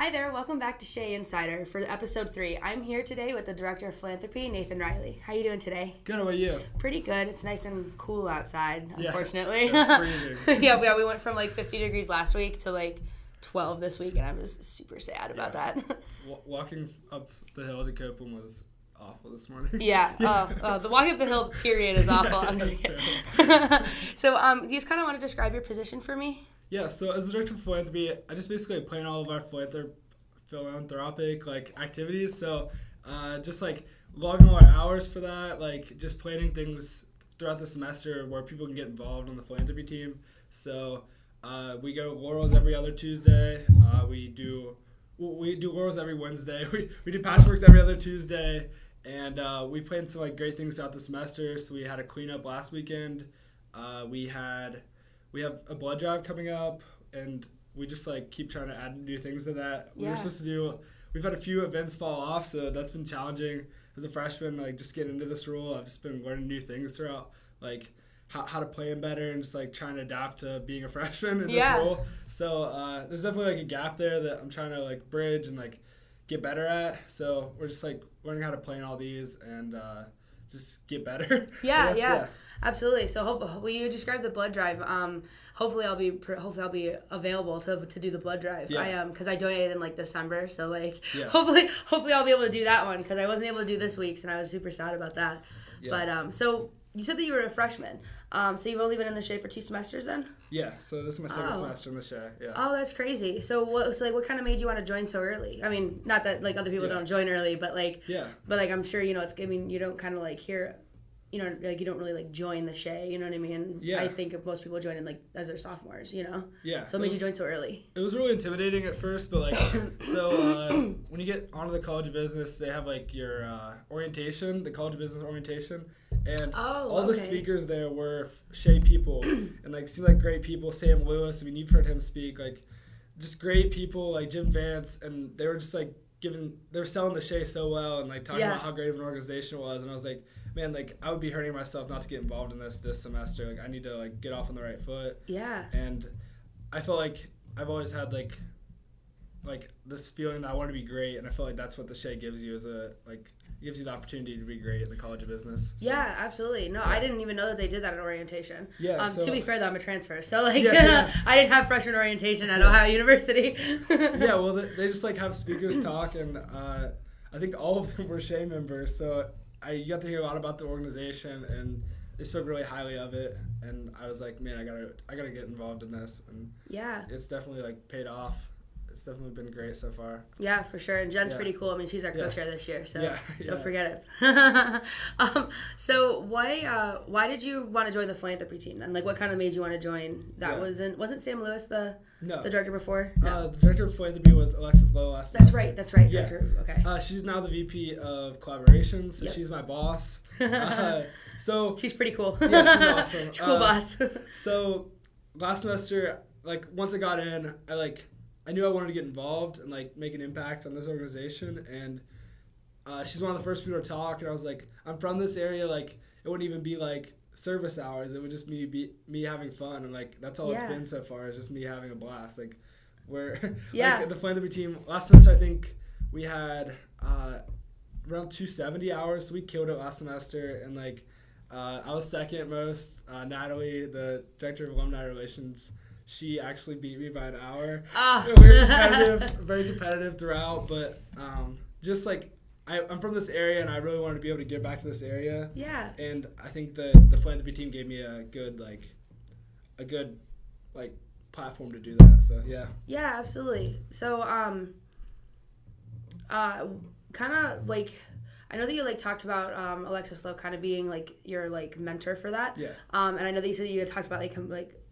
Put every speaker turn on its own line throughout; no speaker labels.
Hi there, welcome back to Schey Insider for episode 3. I'm here today with the Director of Philanthropy, Nathan Riley. How are you doing today?
Good, how about you?
Pretty good. It's nice and cool outside,
Yeah,
unfortunately.
It's freezing.
yeah, we went from like 50 degrees last week to like 12 this week, and I was super sad about that.
Walking up the hill to Copeland was awful this morning.
Yeah, the walking up the hill period is awful. I'm just kidding. So, do you just kind of want to describe your position for me?
Yeah, so as the Director of Philanthropy, I just basically plan all of our philanthropic activities. So just logging all our hours for that, just planning things throughout the semester where people can get involved on the philanthropy team. So we go to Laurel's every other Tuesday. We do Laurel's every Wednesday. We do Passworks every other Tuesday. And we planned some great things throughout the semester. So we had a cleanup last weekend. We have a blood drive coming up, and we just keep trying to add new things to that.
Yeah.
We were supposed to do. We've had a few events fall off, so that's been challenging as a freshman. Just getting into this role, I've just been learning new things throughout, how to plan better and just trying to adapt to being a freshman in this role. So there's definitely a gap there that I'm trying to bridge and get better at. So we're just learning how to plan all these and just get better.
Yeah. Absolutely. So hopefully you describe the blood drive. Hopefully I'll be available to do the blood drive.
Yeah.
Because I donated in December. So hopefully I'll be able to do that one because I wasn't able to do this week's and I was super sad about that. Yeah. But so you said that you were a freshman. So you've only been in the Schey for 2 semesters then?
Yeah. So this is my second semester in the Schey. Yeah.
Oh, that's crazy. So what kind of made you want to join so early? I mean, not that other people don't join early, but I'm sure you don't kind of hear. You don't really join the Schey, you know what I mean?
Yeah.
I think if most people join in as their sophomores,
Yeah.
So it made you join so early.
It was really intimidating at first, but when you get onto the College of Business, they have your orientation, the College of Business orientation, and all the speakers there were Schey people, and seemed like great people. Sam Lewis, I mean, you've heard him speak, just great people, Jim Vance, and they were just they were selling the Schey so well and talking about how great of an organization it was, and I was man, I would be hurting myself not to get involved in this semester. I need to get off on the right foot.
Yeah.
And I feel I've always had this feeling that I want to be great, and I feel that's what the Schey gives you gives you the opportunity to be great at the College of Business. So.
Yeah, absolutely. No, I didn't even know that they did that at orientation.
Yeah.
To be fair, though, I'm a transfer, so I didn't have freshman orientation at Ohio University.
Yeah, well, they just have speakers talk, and I think all of them were Schey members, so you got to hear a lot about the organization, and they spoke really highly of it, and I was man, I gotta get involved in this, and it's definitely paid off. It's definitely been great so far.
Yeah, for sure. And Jen's pretty cool. I mean, she's our co-chair this year, so don't forget it. So why did you want to join the philanthropy team then? What kind of made you want to join? That wasn't Sam Lewis the director before? No. The
director of philanthropy was Alexis Lowe last
That's
semester.
That's right.
Yeah.
Director, okay.
She's now the VP of collaboration, so she's my boss. So
she's pretty cool.
Yeah, she's awesome.
She's a cool boss.
So last semester, once I got in, I knew I wanted to get involved and make an impact on this organization, and she's one of the first people to talk, and I was I'm from this area, it wouldn't even be service hours, it would just be me having fun, and that's all it's been so far, is just me having a blast. We're the philanthropy team last semester, I think we had around 270 hours, so we killed it last semester, and I was second most. Natalie, the director of alumni relations, she actually beat me by an hour. We were competitive, very competitive throughout, but just I'm from this area, and I really wanted to be able to get back to this area.
Yeah.
And I think the philanthropy team gave me a good platform to do that. So yeah.
Yeah, absolutely. So kind of I know that you talked about Alexis Lowe kind of being your mentor for that.
Yeah.
And I know that you said you had talked about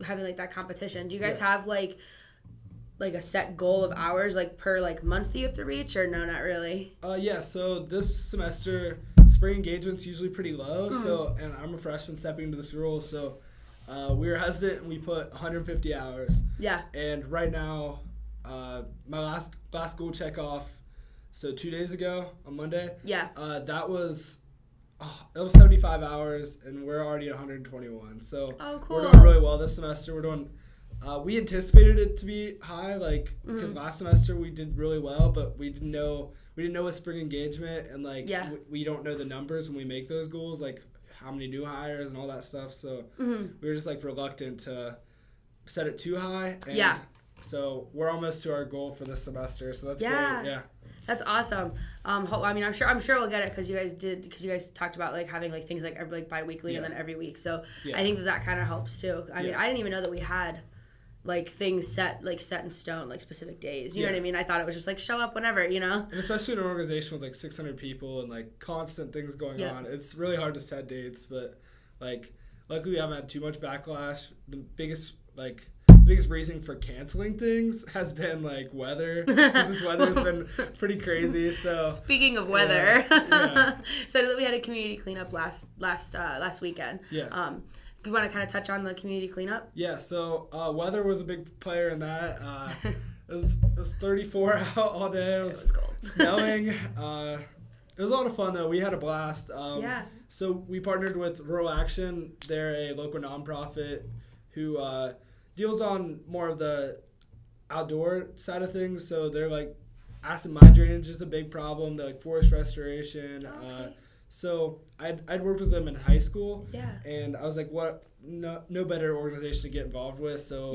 having that competition. Do you guys have a set goal of hours per month you have to reach, or no, not really?
Yeah. So this semester, spring engagement's usually pretty low. Mm-hmm. So, and I'm a freshman stepping into this role, so we were hesitant and we put 150 hours.
Yeah.
And right now, my last goal check off. So 2 days ago on Monday, that was 75 hours, and we're already at 121. So
cool.
We're doing really well this semester. We're doing We anticipated it to be high, like, because last semester we did really well, but we didn't know with spring engagement, and like we don't know the numbers when we make those goals, like how many new hires and all that stuff. So we were just like reluctant to set it too high. And so we're almost to our goal for this semester. So that's great. Yeah.
That's awesome. I mean, I'm sure we'll get it because you guys talked about like having like things like every like bi-weekly and then every week. So I think that kind of helps too. I mean, I didn't even know that we had like things set in stone, like specific days. You know what I mean? I thought it was just like show up whenever, you know?
And especially in an organization with like 600 people and like constant things going on, it's really hard to set dates. But like, luckily we haven't had too much backlash. The biggest reason for canceling things has been like weather, because this weather has been pretty crazy. So
speaking of weather, so we had a community cleanup last weekend. Do you want to kind of touch on the community cleanup?
Yeah, so weather was a big player in that. It was 34 out all day. It was
cold.
Snowing. It was a lot of fun, though. We had a blast. So we partnered with Rural Action. They're a local nonprofit who deals on more of the outdoor side of things. So they're like acid mine drainage is a big problem. They're like forest restoration. So I'd worked with them in high school, and I was like, what? No better organization to get involved with. So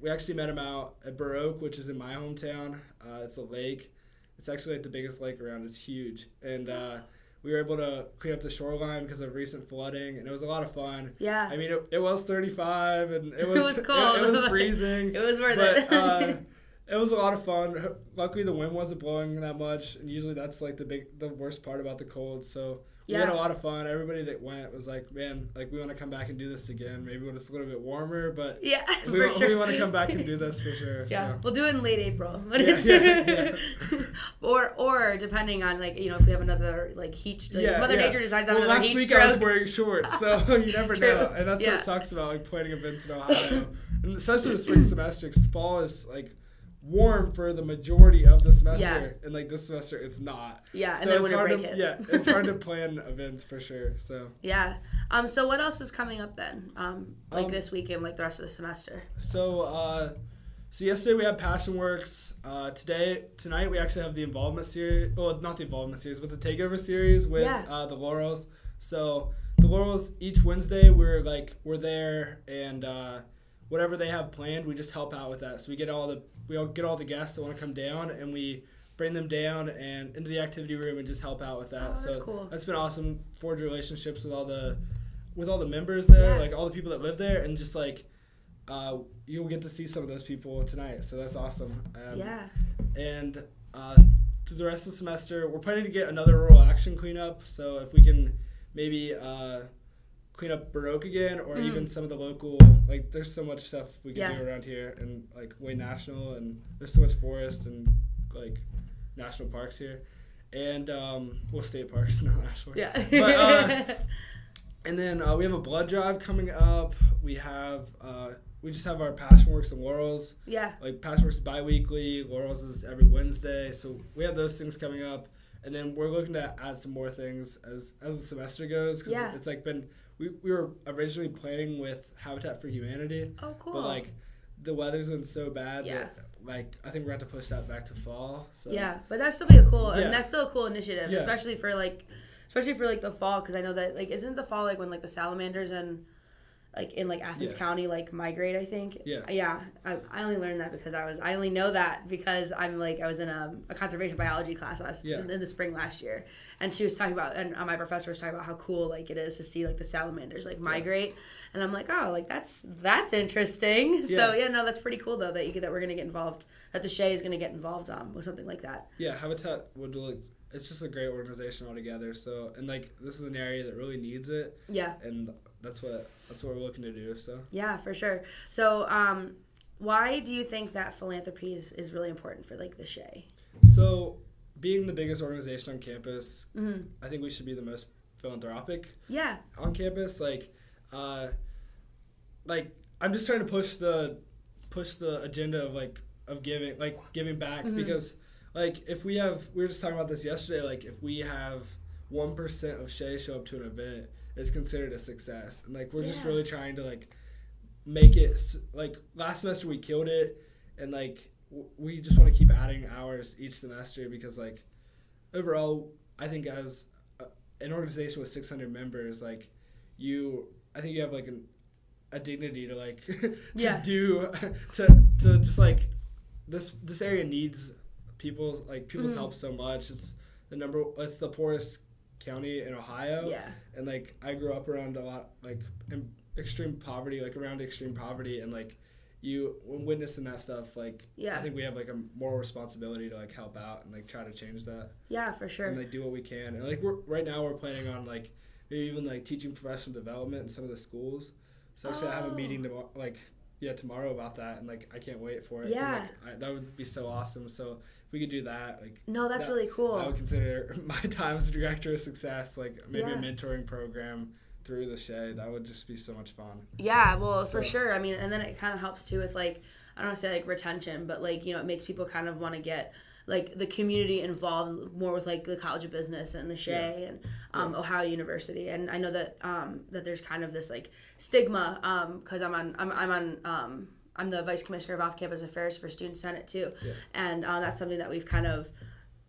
we actually met them out at Baroque, which is in my hometown. It's a lake. It's actually like the biggest lake around. It's huge, and we were able to clean up the shoreline because of recent flooding, and it was a lot of fun. I mean, it was 35, and it was
cold.
It was freezing.
It was worth it.
It was a lot of fun. Luckily, the wind wasn't blowing that much, and usually that's like the worst part about the cold. So we had a lot of fun. Everybody that went was like, man, like we want to come back and do this again. Maybe when it's a little bit warmer, but we want to come back and do this for sure.
Yeah,
so.
We'll do it in late April. Or depending on like if we have another like heat, Mother Nature decides to have another heat stroke.
Last week I was wearing shorts, so you never know, and that's what sucks about like planning events in Ohio, and especially the spring semester. Because fall is like warm for the majority of the semester, and like this semester it's not.
So and then winter break hits.
It's hard to plan events for sure. So
so what else is coming up then? This weekend, like the rest of the semester.
So yesterday we had Passion Works. Tonight we actually have the involvement series. Well, not the involvement series, but the takeover series with the Laurels. So the Laurels, each Wednesday we're there, and whatever they have planned, we just help out with that. So we get all the guests that want to come down, and we bring them down and into the activity room and just help out with that.
That's cool.
That's been awesome. Forge relationships with all the members there, like all the people that live there, and just like you'll get to see some of those people tonight. So that's awesome. And through the rest of the semester, we're planning to get another Rural Action cleanup. So if we can maybe clean up Baroque again, or even some of the local, like there's so much stuff we can do around here, and like Wayne National, and there's so much forest and like national parks here, and state parks, not national. But and then we have a blood drive coming up. We just have our Passion Works and Laurels. Like Passion Works is bi-weekly, Laurels is every Wednesday. So we have those things coming up, and then we're looking to add some more things as the semester goes, because it's like been. We were originally planning with Habitat for Humanity. Oh, cool. But, like, the weather's been so bad that, like, I think we're going to have to push that back to fall. So.
Yeah, but that's still be and that's still a cool initiative, especially for the fall, because I know that, like, isn't the fall, like, when, like, the salamanders and like in like Athens County like migrate, I think. I only learned that because I only know that because I was in a conservation biology class in the spring last year, and she was talking about, and my professor was talking about how cool like it is to see like the salamanders like migrate, and I'm like, oh, like that's interesting. So that's pretty cool though that we're gonna get involved, that the Schey is gonna get involved with something like that.
Habitat would it's just a great organization altogether. So, and like this is an area that really needs it. And that's what we're looking to do. So. Yeah,
for sure. So, why do you think that philanthropy is really important for like the Schey?
So, being the biggest organization on campus, I think we should be the most philanthropic. On campus, like I'm just trying to push the agenda of giving back, because. Like, we were just talking about this yesterday, like, if we have 1% of Schey show up to an event, it's considered a success. And, like, we're just really trying to, like, make it like last semester we killed it, and like we just want to keep adding hours each semester because like overall I think as an organization with 600 members, like I think you have like a dignity to like to just like this area needs people's help so much. It's the poorest county in Ohio.
Yeah.
And like I grew up around a lot like in extreme poverty, and like you when witnessing that stuff, like I think we have like a moral responsibility to like help out and like try to change that.
Yeah, for sure.
And like do what we can. And like we're planning on like maybe even like teaching professional development in some of the schools. So actually I have a meeting tomorrow about that, and like I can't wait for it.
Yeah.
Like, that would be so awesome. So if we could do that, like
that's really cool.
I would consider my time as a director a success. Like maybe a mentoring program through the Schey. That would just be so much fun.
Yeah, well, for sure. I mean, and then it kind of helps too with like I don't want to say like retention, but like it makes people kind of want to get like the community involved more with like the College of Business and the Schey and Ohio University. And I know that that there's kind of this like stigma because I'm the vice commissioner of off-campus affairs for Student Senate too, and that's something that we've kind of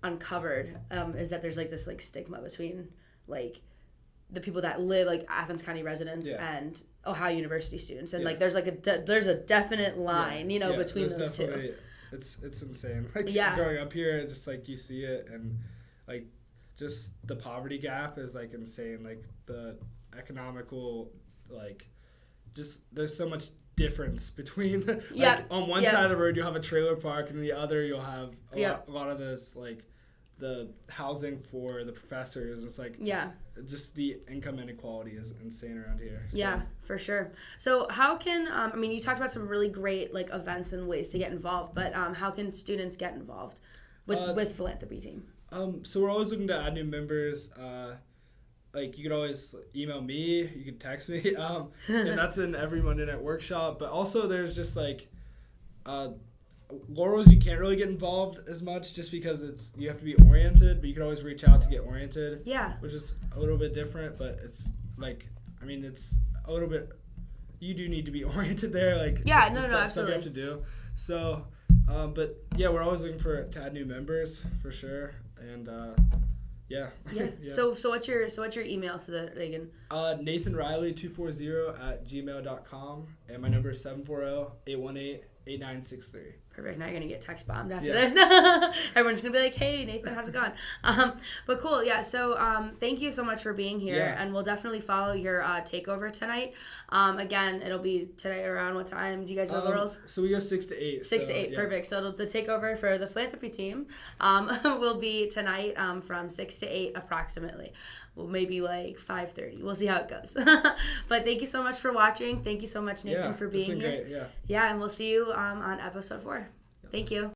uncovered is that there's like this like stigma between like the people that live like Athens County residents and Ohio University students, and like there's like there's a definite line between those two.
It's insane. Like growing up here, it's just like you see it, and like just the poverty gap is like insane. Like the economical, like just there's so much difference between like on one side of the road you'll have a trailer park, and the other you'll have a lot of this like the housing for the professors. And it's like just the income inequality is insane around here. So.
Yeah, for sure. So how can I mean you talked about some really great like events and ways to get involved, but how can students get involved with Philanthropy team?
So we're always looking to add new members. Like you could always email me, you could text me, and that's in every Monday night workshop. But also there's just like Laurels, you can't really get involved as much just because you have to be oriented, but you can always reach out to get oriented. Yeah. Which is a little bit different, but it's like, I mean, it's a little bit, you do need to be oriented there. Like,
absolutely.
Stuff you have to do. So, but yeah, we're always looking to add new members for sure. And, yeah.
So what's your email so that they can?
NathanRiley240@gmail.com, and my number is 740-818-8963.
Perfect. Now you're going to get text bombed after this. Everyone's going to be like, hey, Nathan, how's it going? But cool. Yeah. So thank you so much for being here. And we'll definitely follow your takeover tonight. Again, it'll be today around what time? Do you guys know the rules?
So we go 6 to 8.
6 to 8. Perfect. So the takeover for the Philanthropy team will be tonight from 6 to 8 approximately. Well, maybe like 5:30. We'll see how it goes. But thank you so much for watching. Thank you so much, Nathan, for being here.
Great.
Yeah, and we'll see you on episode 4. Thank you.